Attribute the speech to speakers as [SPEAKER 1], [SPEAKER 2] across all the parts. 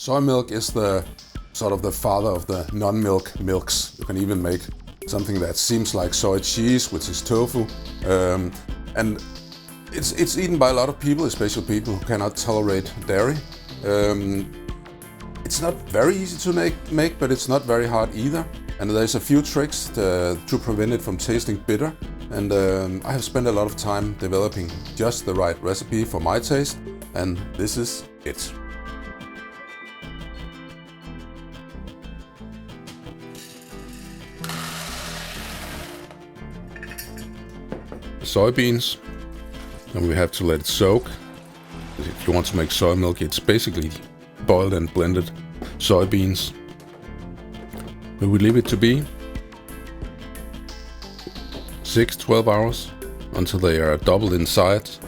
[SPEAKER 1] Soy milk is the sort of the father of the non-milk milks. You can even make something that seems like soy cheese, which is tofu, and it's eaten by a lot of people, especially people who cannot tolerate dairy. It's not very easy to make, but it's not very hard either. And there's a few tricks to prevent it from tasting bitter. And I have spent a lot of time developing just the right recipe for my taste, and this is it. Soybeans, and we have to let it soak. If you want to make soy milk, it's basically boiled and blended soybeans. We will leave it to be 6-12 hours until they are doubled in size.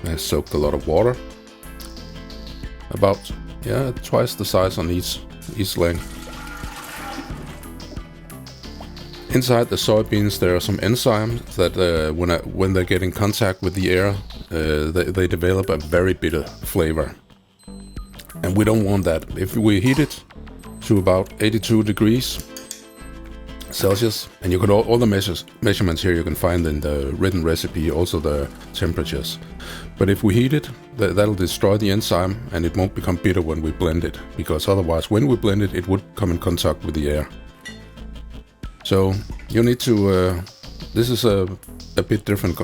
[SPEAKER 1] They have soaked a lot of water, about twice the size on each length. Inside the soybeans there are some enzymes that when they get in contact with the air, they develop a very bitter flavor. And we don't want that. If we heat it to about 82 degrees Celsius, and you can all the measurements here you can find in the written recipe, also the temperatures. But if we heat it, that'll destroy the enzyme and it won't become bitter when we blend it, because otherwise when we blend it, it would come in contact with the air. So you need to, this is a bit different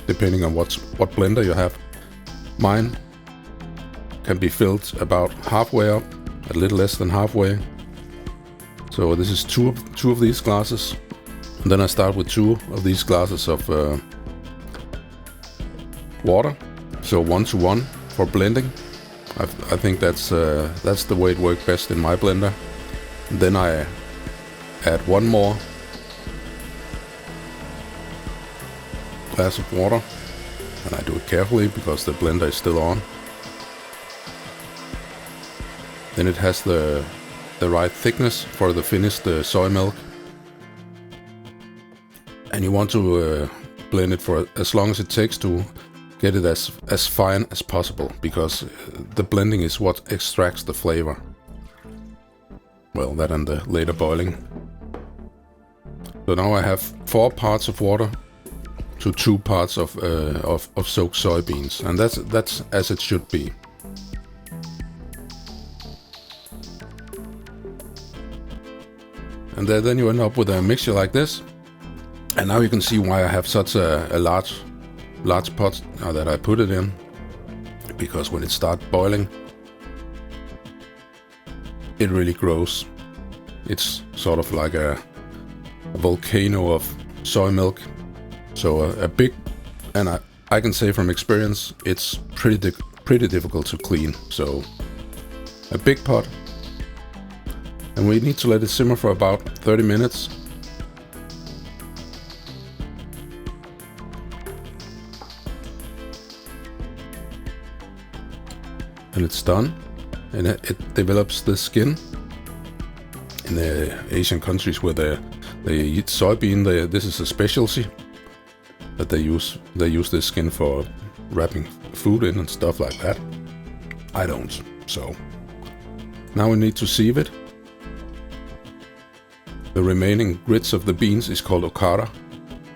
[SPEAKER 1] depending on what blender you have. Mine can be filled about halfway up, a little less than halfway. So this is two of these glasses. And then I start with 2 of these glasses of water. So 1-to-1 for blending. I think that's the way it worked best in my blender. And then I add 1 more glass of water, and I do it carefully because the blender is still on. Then it has the right thickness for the finished soy milk, and you want to blend it for as long as it takes to get it as fine as possible, because the blending is what extracts the flavor. Well, that and the later boiling. So now I have 4 parts of water to 2 parts of soaked soybeans, and that's as it should be. And then you end up with a mixture like this. And now you can see why I have such a large pot that I put it in, because when it starts boiling, it really grows. It's sort of like a volcano of soy milk. So a big, and I can say from experience, it's pretty difficult to clean. So a big pot, and we need to let it simmer for about 30 minutes. And it's done, and it develops the skin. In the Asian countries where they eat soybean, this is a specialty that they use. They use this skin for wrapping food in and stuff like that. I don't. So now we need to sieve it. The remaining grits of the beans is called okara,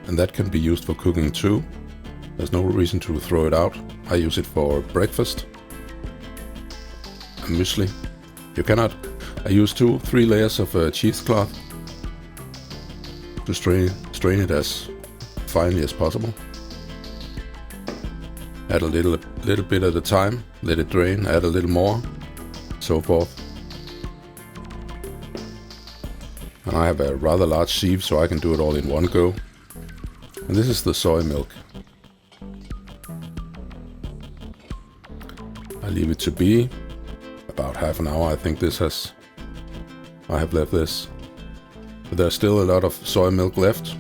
[SPEAKER 1] and that can be used for cooking too. There's no reason to throw it out. I use it for breakfast and muesli. You cannot. I use 2-3 layers of cheesecloth to strain it as finely as possible. Add a little bit at a time, let it drain, add a little more, so forth. And I have a rather large sieve, so I can do it all in one go. And this is the soy milk. I leave it to be about half an hour. I think I have left this. But there's still a lot of soy milk left.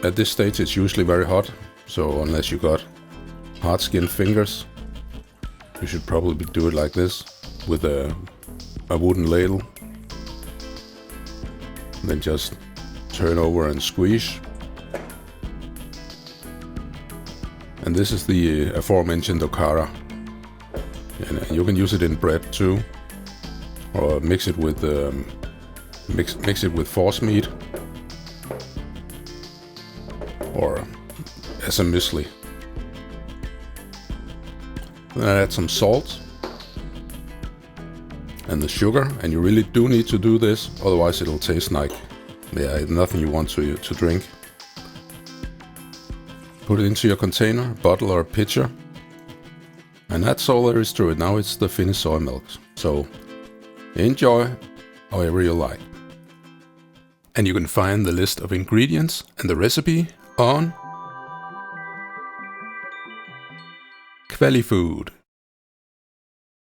[SPEAKER 1] At this stage it's usually very hot, so unless you got hard-skinned fingers, you should probably do it like this with a wooden ladle. And then just turn over and squeeze. And this is the aforementioned okara. And you can use it in bread too, or mix it with mix it with force meat, or as a muesli. Then I add some salt and the sugar, and you really do need to do this, otherwise it'll taste like nothing you want to drink. Put it into your container, bottle or pitcher, and that's all there is to it. Now it's the finished soy milk. So enjoy however you like. And you can find the list of ingredients and the recipe on kvalifood.